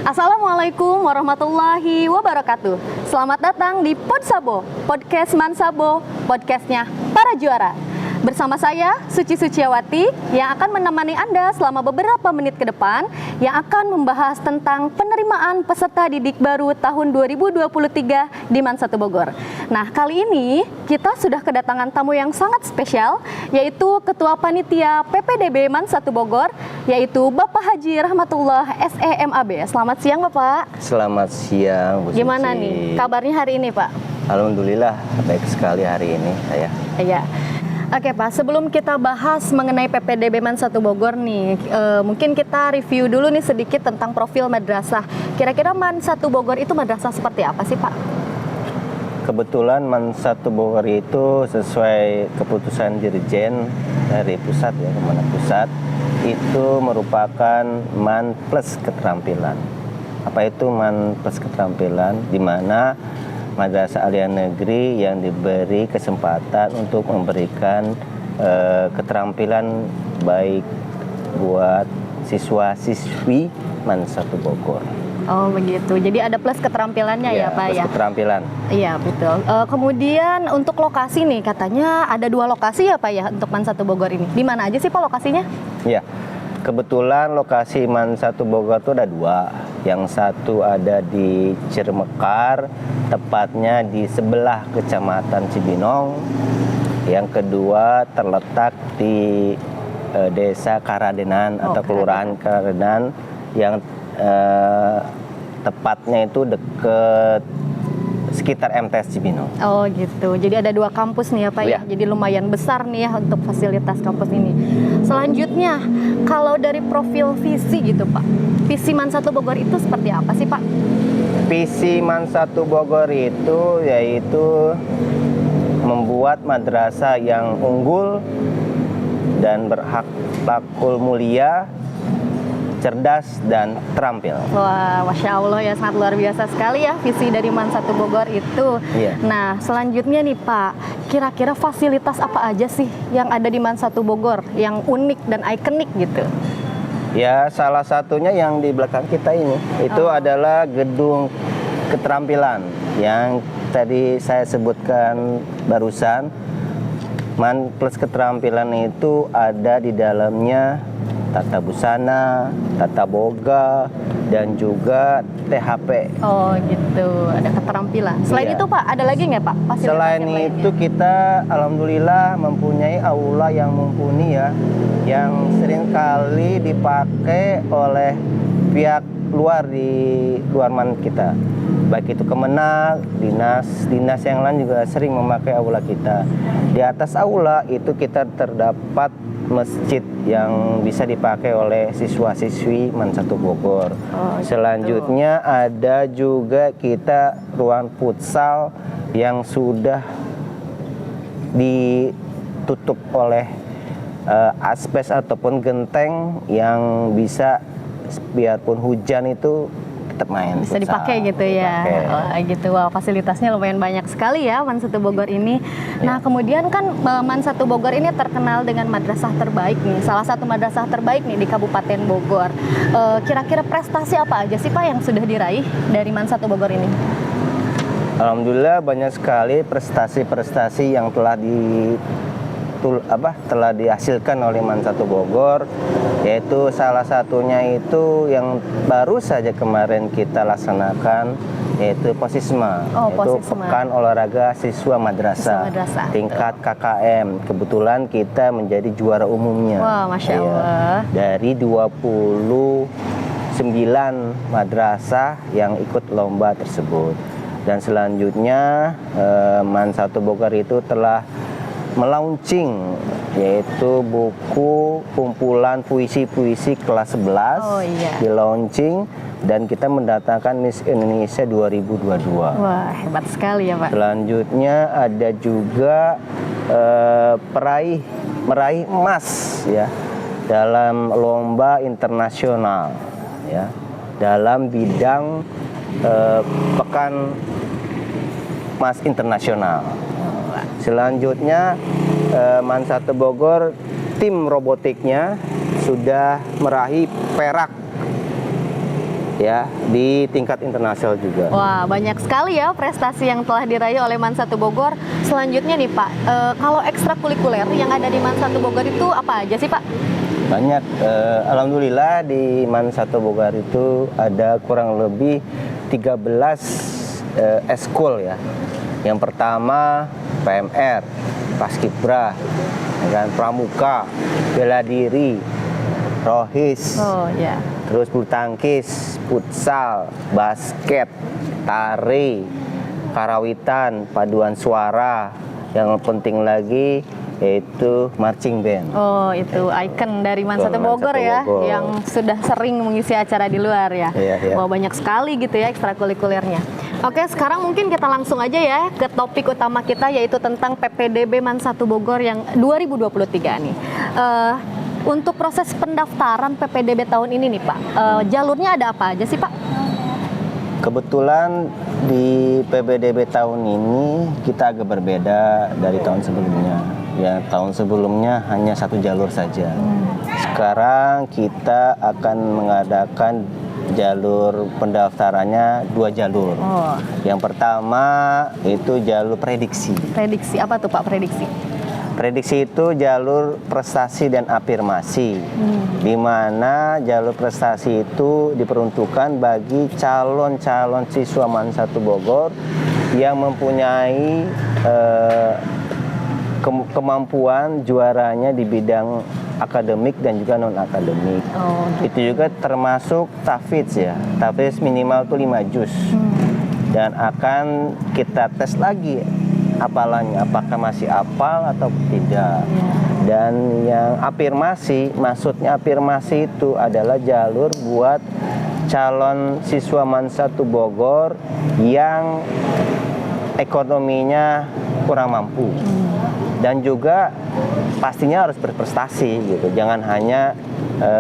Assalamualaikum warahmatullahi wabarakatuh. Selamat datang di Podsabo, Podcast Mansabo, podcastnya para juara. Bersama saya, Suci Suciawati, yang akan menemani Anda selama beberapa menit ke depan, yang akan membahas tentang penerimaan peserta didik baru tahun 2023 di Man 1 Bogor. Nah, kali ini kita sudah kedatangan tamu yang sangat spesial, yaitu Ketua Panitia PPDB Man 1 Bogor, yaitu Bapak Haji Rahmatullah SEMAB. Selamat siang, Bapak. Selamat siang, Bu Suci. Gimana nih kabarnya hari ini, Pak? Alhamdulillah, baik sekali hari ini saya. Iya. Oke Pak, sebelum kita bahas mengenai PPDB Man 1 Bogor nih, mungkin kita review dulu nih sedikit tentang profil madrasah. Kira-kira Man 1 Bogor itu madrasah seperti apa sih Pak? Kebetulan Man 1 Bogor itu sesuai keputusan Dirjen dari pusat ya, Kemenang Pusat, itu merupakan Man plus keterampilan. Apa itu Man plus keterampilan? Di mana madrasah aliyah negeri yang diberi kesempatan untuk memberikan keterampilan baik buat siswa-siswi Man 1 Bogor. Oh begitu, jadi ada plus keterampilannya ya Pak plus ya? Keterampilan. Iya betul. Kemudian untuk lokasi nih, katanya ada 2 lokasi ya Pak ya untuk Man 1 Bogor ini. Di mana aja sih Pak lokasinya? Iya, kebetulan lokasi Man 1 Bogor itu ada 2. Yang satu ada di Ciremekar, tepatnya di sebelah Kecamatan Cibinong. Yang kedua terletak di Desa Karadenan atau Kelurahan Karadenan yang tepatnya itu dekat sekitar MTS Cibinong. Oh gitu, jadi ada 2 kampus nih ya Pak ya, jadi lumayan besar nih ya untuk fasilitas kampus ini. Selanjutnya, kalau dari profil visi gitu Pak, visi Man 1 Bogor itu seperti apa sih Pak? Visi Man 1 Bogor itu yaitu membuat madrasah yang unggul dan berakhlakul mulia, cerdas dan terampil. Wah, Masya Allah ya, sangat luar biasa sekali ya visi dari Man 1 Bogor itu. Iya. Nah, selanjutnya nih Pak, kira-kira fasilitas apa aja sih yang ada di Man 1 Bogor yang unik dan ikonik gitu? Ya, salah satunya yang di belakang kita ini, itu adalah gedung keterampilan yang tadi saya sebutkan barusan. Man plus keterampilan itu ada di dalamnya tata busana, tata boga, dan juga THP. Oh gitu, ada keterampilan. Selain itu Pak, ada lagi nggak Pak fasilitas Selain yang itu lainnya? kita alhamdulillah mempunyai aula yang mumpuni ya, yang sering kali dipakai oleh pihak luar di luar Man kita. Baik itu Kemenag, dinas yang lain juga sering memakai aula kita. Di atas aula itu kita terdapat masjid yang bisa dipakai oleh siswa-siswi Man 1 Bogor. Selanjutnya ada juga kita ruang futsal yang sudah ditutup oleh asbes ataupun genteng yang bisa biarpun hujan itu tetap main Bisa futsal. dipakai gitu ya. Wah, gitu. Wah, fasilitasnya lumayan banyak sekali ya Man 1 Bogor ini. Nah, kemudian kan Man 1 Bogor ini terkenal dengan madrasah terbaik nih. Salah satu madrasah terbaik nih di Kabupaten Bogor. Kira-kira prestasi apa aja sih Pak yang sudah diraih dari Man 1 Bogor ini? Alhamdulillah banyak sekali prestasi-prestasi yang telah dihasilkan oleh Man 1 Bogor, yaitu salah satunya itu yang baru saja kemarin kita laksanakan, yaitu Posisma, yaitu Pekan Olahraga Siswa Madrasah tingkat KKM. Kebetulan kita menjadi juara umumnya. Wah, Masya Allah. Dari 29 madrasah yang ikut lomba tersebut. Dan selanjutnya Man 1 Bogor itu telah melaunching yaitu buku kumpulan puisi-puisi kelas 11 di launching, dan kita mendatangkan Miss Indonesia 2022. Wah, hebat sekali ya Pak. Selanjutnya ada juga meraih emas ya dalam lomba internasional ya dalam bidang Pekan Emas Internasional. Selanjutnya Man 1 Bogor tim robotiknya sudah meraih perak ya di tingkat internasional juga. Wah, banyak sekali ya prestasi yang telah diraih oleh MAN 1 Bogor. Selanjutnya nih Pak, kalau ekstrakurikuler yang ada di MAN 1 Bogor itu apa aja sih Pak? Banyak, alhamdulillah di MAN 1 Bogor itu ada kurang lebih 13 eskul ya. Yang pertama PMR, Paskibra, Pramuka, Bela Diri, Rohis, Oh ya. terus bulu tangkis, futsal, basket, tari, karawitan, paduan suara, yang penting lagi yaitu marching band. Oh, itu ikon dari MAN 1 Bogor ya, Bogor. yang sudah sering mengisi acara di luar ya. Iya. Wah, banyak sekali gitu ya ekstrakurikulernya. Oke, sekarang mungkin kita langsung aja ya ke topik utama kita, yaitu tentang PPDB MAN 1 Bogor yang 2023 nih. Untuk proses pendaftaran PPDB tahun ini nih Pak, jalurnya ada apa aja sih Pak? Kebetulan di PPDB tahun ini kita agak berbeda dari tahun sebelumnya. Ya, tahun sebelumnya hanya satu jalur saja. Sekarang kita akan mengadakan jalur pendaftarannya 2 jalur. Oh, Yang pertama itu jalur prediksi. prediksi apa tuh Pak prediksi? Prediksi itu jalur prestasi dan afirmasi, di mana jalur prestasi itu diperuntukkan bagi calon-calon siswa MAN 1 Bogor yang mempunyai kemampuan juaranya di bidang akademik dan juga non akademik. Oh, gitu. Itu juga termasuk tahfidz ya, tahfidz minimal tuh 5 juz. Dan akan kita tes lagi hafalannya, apakah masih hafal atau tidak. Dan yang afirmasi, maksudnya afirmasi itu adalah jalur buat calon siswa MAN 1 Bogor yang ekonominya kurang mampu. Dan juga pastinya harus berprestasi gitu. Jangan hanya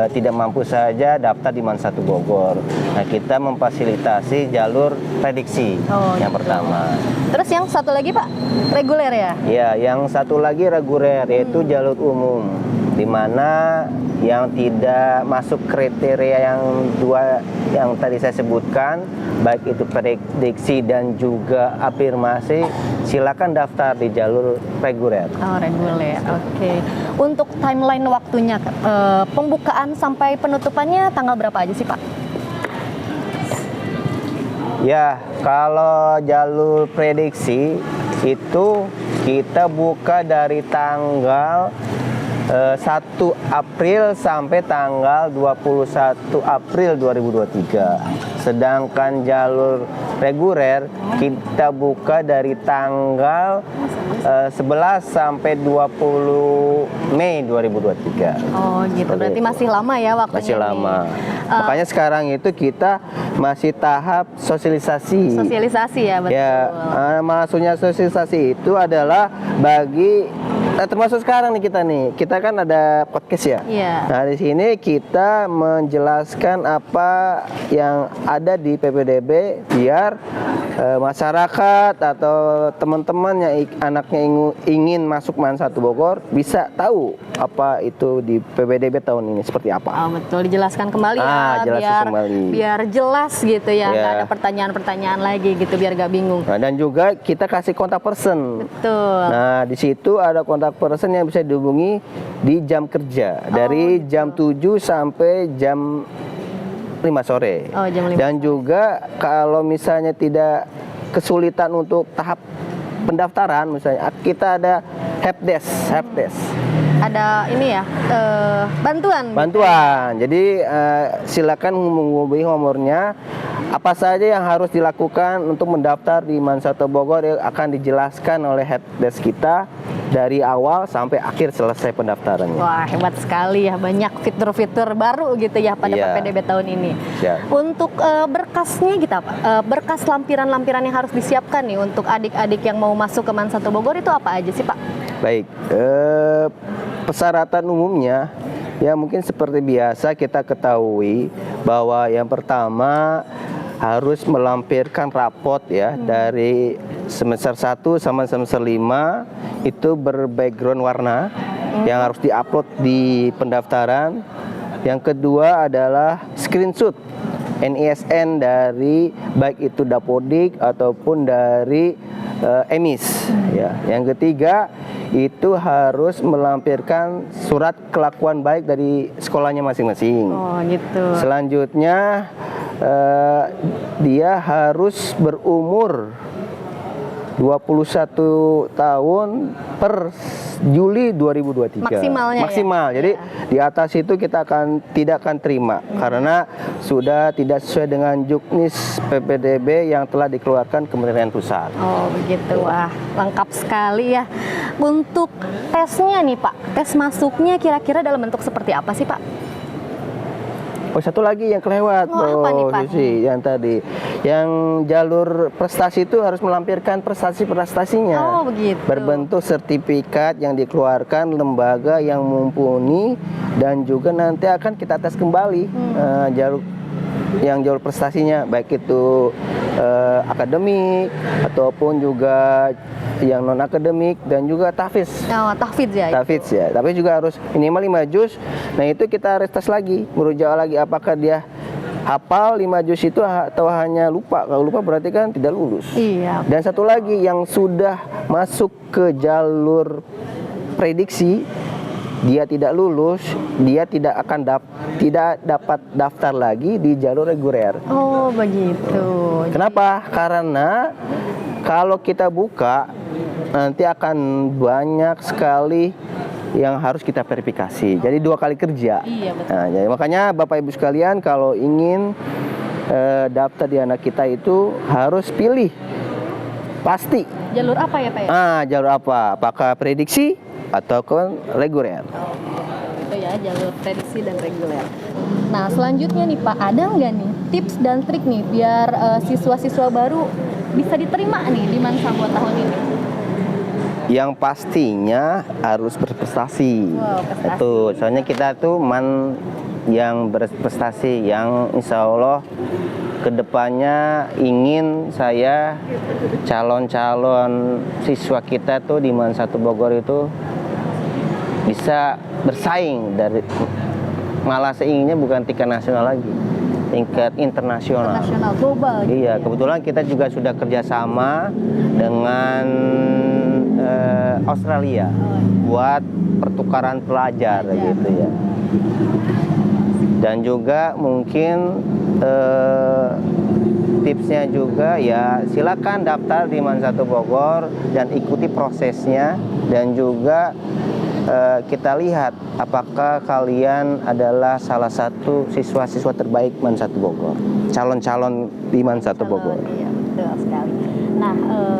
tidak mampu saja daftar di MAN 1 Bogor. Nah, kita memfasilitasi jalur prediksi yang pertama. Terus yang satu lagi Pak, reguler ya? Ya, yang satu lagi reguler yaitu jalur umum, di mana yang tidak masuk kriteria yang 2 yang tadi saya sebutkan, baik itu prediksi dan juga afirmasi, silakan daftar di jalur reguler. Oh, reguler. Oke. Untuk timeline waktunya, pembukaan sampai penutupannya tanggal berapa aja sih Pak? Ya, kalau jalur prediksi itu kita buka dari tanggal 1 April sampai tanggal 21 April 2023. Sedangkan jalur reguler kita buka dari tanggal 11 sampai 20 Mei 2023. Oh gitu, berarti masih lama ya waktunya. Masih lama. Makanya sekarang itu kita masih tahap sosialisasi. Sosialisasi ya, betul. Ya, maksudnya sosialisasi itu adalah bagi termasuk sekarang nih kita kan ada podcast ya. Iya. Nah, di sini kita menjelaskan apa yang ada di PPDB biar masyarakat atau teman-teman yang anaknya ingin masuk MAN 1 Bogor bisa tahu apa itu di PPDB tahun ini seperti apa. Oh, betul, dijelaskan kembali biar jelas gitu ya, nggak ada pertanyaan-pertanyaan lagi gitu, biar nggak bingung. Nah, dan juga kita kasih kontak person. Betul. Nah, di situ ada kontak person yang bisa dihubungi di jam kerja dari jam 7 sampai jam 5 sore. Oh, jam 5. Dan juga kalau misalnya tidak kesulitan untuk tahap pendaftaran, misalnya kita ada helpdesk. Ada ini ya, bantuan. Jadi silakan menghubungi nomornya. Apa saja yang harus dilakukan untuk mendaftar di MAN 1 Bogor akan dijelaskan oleh helpdesk kita dari awal sampai akhir selesai pendaftarannya. Wah, hebat sekali ya, banyak fitur-fitur baru gitu ya pada PPDB tahun ini. Siap. Untuk berkasnya kita Pak, berkas lampiran-lampiran yang harus disiapkan nih untuk adik-adik yang mau masuk ke MAN 1 Bogor itu apa aja sih Pak? Baik, persyaratan umumnya ya mungkin seperti biasa kita ketahui bahwa yang pertama harus melampirkan rapot ya dari semester 1 sama semester 5 itu berbackground warna yang harus diupload di pendaftaran. Yang kedua adalah screenshot NISN dari baik itu Dapodik ataupun dari EMIS ya. Yang ketiga itu harus melampirkan surat kelakuan baik dari sekolahnya masing-masing. Oh gitu. Selanjutnya dia harus berumur 21 tahun per Juli 2023. Maksimalnya Maksimal. ya? Jadi Ya. di atas itu kita tidak akan terima karena sudah tidak sesuai dengan juknis PPDB yang telah dikeluarkan Kementerian Pusat. Oh begitu, wah lengkap sekali ya. Untuk tesnya nih Pak, tes masuknya kira-kira dalam bentuk seperti apa sih Pak? Oh, satu lagi yang kelewat, Oh, apa nih, Pak? Susi, yang tadi. Yang jalur prestasi itu harus melampirkan prestasi-prestasinya. Oh begitu. Berbentuk sertifikat yang dikeluarkan lembaga yang mumpuni dan juga nanti akan kita tes kembali jalur prestasinya, baik itu akademik ataupun juga yang non akademik dan juga tahfiz. Oh, tahfidz ya. Tahfiz ya, tapi juga harus minimal 5 juz. Nah itu kita harus tes lagi, merujuk lagi apakah dia hafal 5 juz itu atau hanya lupa. Kalau lupa berarti kan tidak lulus. Iya. Dan satu lagi yang sudah masuk ke jalur prediksi, dia tidak lulus, dia tidak akan tidak dapat daftar lagi di jalur reguler. Oh begitu. Kenapa? Karena kalau kita buka nanti akan banyak sekali yang harus kita verifikasi. Jadi 2 kali kerja. Iya betul. Nah, jadi makanya Bapak Ibu sekalian kalau ingin daftar di anak kita itu harus pilih pasti. Jalur apa ya Pak ya? Jalur apa? Apakah prediksi atau reguler? Oh, itu ya jalur prediksi dan reguler. Nah selanjutnya nih Pak, ada nggak nih tips dan trik nih biar siswa-siswa baru bisa diterima nih di Mansabo tahun ini? Yang pastinya harus berprestasi. Wow, prestasi. Itu, soalnya kita tuh yang berprestasi, yang insya Allah kedepannya ingin saya calon-calon siswa kita tuh di Man 1 Bogor itu bisa bersaing dari malah seinginnya bukan tingkat nasional lagi, tingkat internasional. Internasional, global. Gitu Iya, ya. kebetulan kita juga sudah kerjasama dengan Australia buat pertukaran pelajar gitu ya. Dan juga mungkin tipsnya juga ya silakan daftar di Man 1 Bogor dan ikuti prosesnya dan juga kita lihat apakah kalian adalah salah satu siswa-siswa terbaik Man 1 Bogor, calon-calon di Man 1 Bogor. Iya, betul sekali. Nah,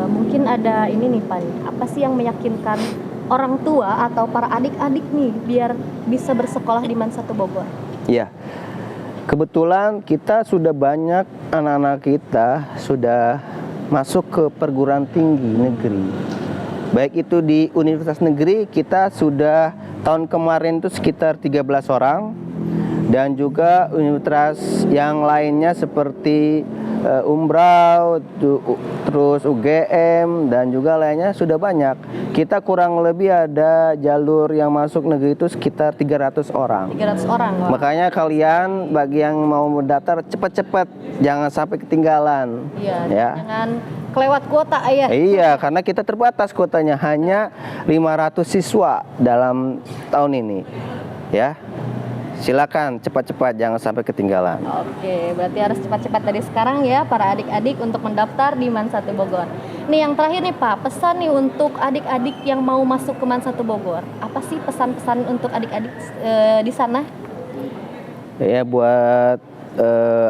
mungkin ada ini nih Pak, apa sih yang meyakinkan orang tua atau para adik-adik nih biar bisa bersekolah di Man 1 Bogor? Ya, kebetulan kita sudah banyak anak-anak kita sudah masuk ke perguruan tinggi negeri. Baik itu di universitas negeri, kita sudah tahun kemarin itu sekitar 13 orang. Dan juga universitas yang lainnya seperti Umbrau, terus UGM dan juga lainnya sudah banyak. Kita kurang lebih ada jalur yang masuk negeri itu sekitar 300 orang. 300 orang. Wah. Makanya kalian bagi yang mau mendaftar cepat-cepat, jangan sampai ketinggalan. Iya, ya. jangan kelewat kuota ya. Iya, karena kita terbatas kuotanya hanya 500 siswa dalam tahun ini. Ya. Silakan cepat-cepat, jangan sampai ketinggalan. Oke, berarti harus cepat-cepat dari sekarang ya para adik-adik untuk mendaftar di Man 1 Bogor. Nih yang terakhir nih Pak, pesan nih untuk adik-adik yang mau masuk ke Man 1 Bogor. Apa sih pesan-pesan untuk adik-adik di sana? Ya buat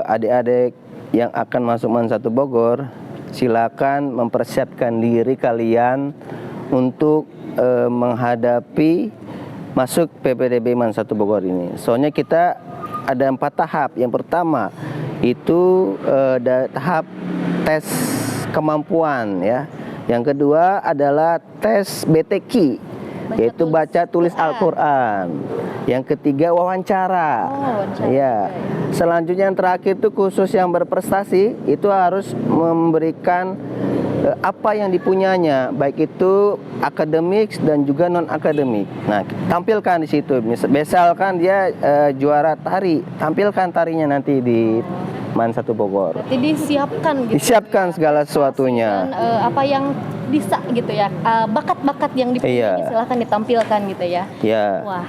adik-adik yang akan masuk Man 1 Bogor, silakan mempersiapkan diri kalian untuk menghadapi masuk PPDB Man 1 Bogor ini. Soalnya kita ada 4 tahap. Yang pertama itu tahap tes kemampuan ya. Yang kedua adalah tes BTQ, yaitu baca tulis Al-Quran. Yang ketiga wawancara. wawancara. Ya. Selanjutnya yang terakhir itu khusus yang berprestasi itu harus memberikan apa yang dipunyanya, baik itu akademik dan juga non akademik. Nah, tampilkan di situ. Misalkan dia juara tari, tampilkan tarinya nanti di Man 1 Bogor. Berarti disiapkan gitu. Disiapkan segala sesuatunya. Dan apa yang bisa gitu ya, bakat-bakat yang dipunyai Iya. silahkan ditampilkan gitu ya. Ya. Wah,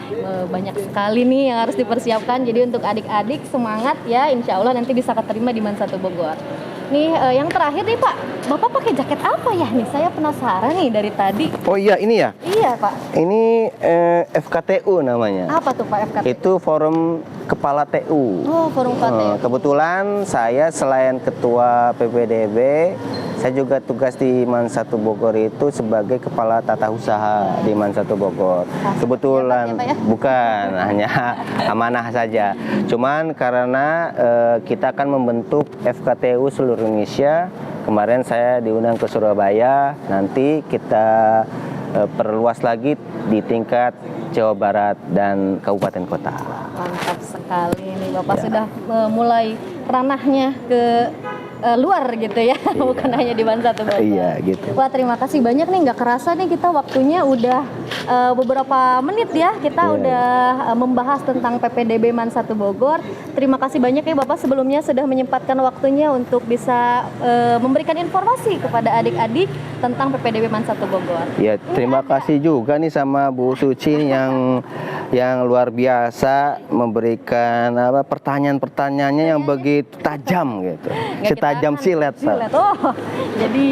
banyak sekali nih yang harus dipersiapkan. Jadi untuk adik-adik semangat ya, insya Allah nanti bisa keterima di Man 1 Bogor. Nih yang terakhir nih Pak, Bapak pakai jaket apa ya nih? Saya penasaran nih dari tadi. Oh iya, ini ya. Iya Pak. Ini FKTU namanya. Apa tuh Pak FKT? Itu Forum Kepala TU. Oh, forum KTU. Kebetulan saya selain ketua PPDB, saya juga tugas di Man 1 Bogor itu sebagai kepala tata usaha di Man 1 Bogor. Kebetulan Pak ya? bukan hanya amanah saja. Cuman karena kita akan membentuk FKTU seluruh Indonesia. Kemarin saya diundang ke Surabaya. Nanti kita perluas lagi di tingkat Jawa Barat dan kabupaten kota. Mantap sekali nih Bapak sudah mulai ranahnya ke luar gitu ya, bukan hanya di Man 1 Bogor. Iya gitu. Wah, terima kasih banyak nih, nggak kerasa nih kita waktunya udah beberapa menit ya, kita udah membahas tentang PPDB Man 1 Bogor. Terima kasih banyak ya Bapak sebelumnya sudah menyempatkan waktunya untuk bisa memberikan informasi kepada adik-adik tentang PPDB Man 1 Bogor. Ya, terima kasih juga nih sama Bu Suci yang luar biasa memberikan pertanyaan-pertanyaannya yang begitu tajam gitu. Nggak, kita Setajam akan silet. silet. Oh, jadi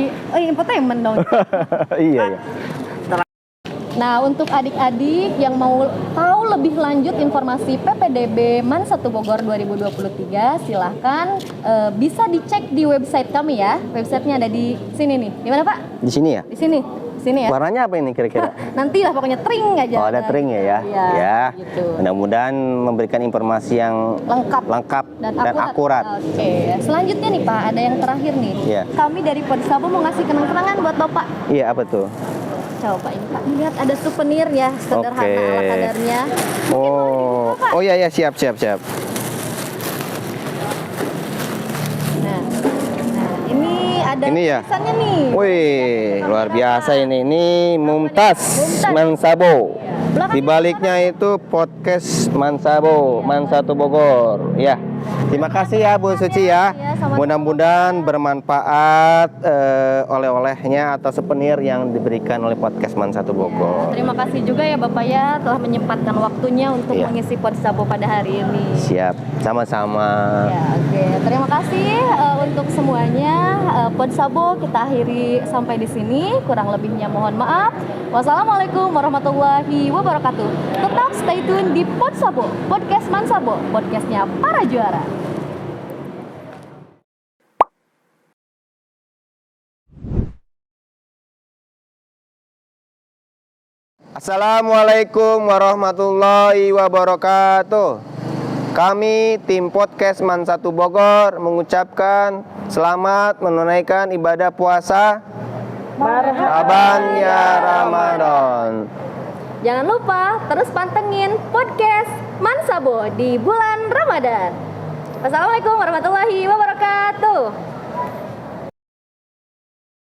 infotainment dong. Iya ya. Nah, untuk adik-adik yang mau tahu lebih lanjut informasi PPDB Man 1 Bogor 2023, silahkan bisa dicek di website kami ya. Websitenya ada di sini nih. Di mana Pak? Di sini ya. Di sini. Sini ya. Warnanya apa ini kira-kira? Nantilah pokoknya tring aja. Oh, ada tring ya. Ya. Gitu. Mudah-mudahan memberikan informasi yang Lengkap dan akurat. Oke. Selanjutnya nih Pak, ada yang terakhir nih. Iya. Kami dari Podsabo mau ngasih kenang-kenangan buat Bapak. Iya, apa tuh? Coba ini Pak, lihat ada souvenir ya, sederhana Oke. ala kadarnya. Oh ya ya, siap. Nah, ini ada Ini ya? tulisannya nih. Wih, luar biasa ini. Ini Mumtaz Man Sabo. Belakang Di baliknya itu podcast Man Sabo, Man 1 Bogor. Ya. Terima kasih ya Bu Suci ya. sama-sama. Mudah-mudahan bermanfaat oleh-olehnya atau souvenir yang diberikan oleh podcast Man 1 Bogor. Terima kasih juga ya Bapak ya telah menyempatkan waktunya untuk Iya. mengisi Podsabo pada hari ini. Siap, sama-sama. Ya, oke. Terima kasih untuk semuanya. Podsabo kita akhiri sampai di sini. Kurang lebihnya mohon maaf. Wassalamualaikum warahmatullahi wabarakatuh. Tetap stay tune di Podsabo, podcast Man Sabo, podcastnya para juara. Assalamualaikum warahmatullahi wabarakatuh. Kami tim podcast Man 1 Bogor mengucapkan selamat menunaikan ibadah puasa Marhaban ya Ramadan. Jangan lupa terus pantengin podcast Man Sabo di bulan Ramadan. Wassalamualaikum warahmatullahi wabarakatuh.